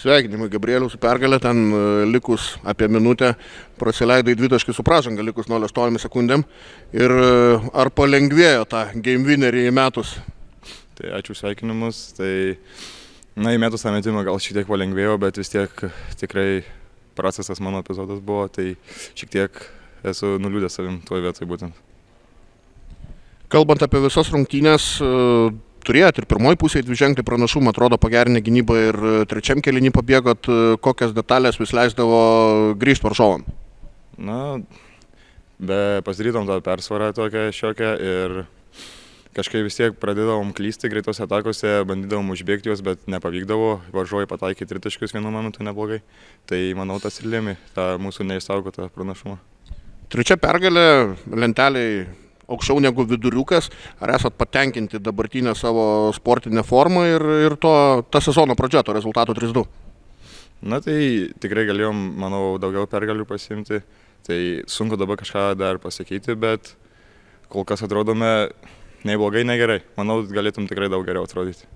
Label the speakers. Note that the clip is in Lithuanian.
Speaker 1: Sveikinimai, Gabrieliau, su pergalė, ten likus apie minutę prasileidai 2 taškus su pražanga, likus 0,8 sekundėm. Ir ar palengvėjo tą game winnerį įmetus?
Speaker 2: Tai ačiū sveikinimus. Tai, įmetus tą metimą gal šiek tiek palengvėjo, bet vis tiek tikrai prastas mano epizodas buvo, tai šiek tiek esu nuliūdęs savim toje vietoje būtent.
Speaker 1: Kalbant apie visas rungtynės, turėjot ir pirmoji pusėje 2 pranašumą, atrodo pagerinę gynybą ir trečiam kėlinį pabėgot, kokias detalės vis leisdavo grįžti varžovam?
Speaker 2: Pasidarytom tą persvarą tokią šiokią ir kažkaip vis tiek pradėdavom klysti greitose atakose, bandydavom užbėgti juos, bet nepavykdavo, varžovai pataikė 3 taškus vienu momentu neblogai, tai manau tas ir lėmė tą mūsų neišsaugotą pranašumą.
Speaker 1: Trečia pergalė lentelėje aukščiau negu viduriukas, ar esat patenkinti dabartinę savo sportinę formą ir ta sezono pradžia, to rezultato 3-2?
Speaker 2: Tai tikrai galėjom, manau, daugiau pergalių pasiimti, tai sunku dabar kažką dar pasakyti, bet kol kas atrodome nei blogai, nei gerai. Manau, galėtum tikrai daug geriau atrodyti.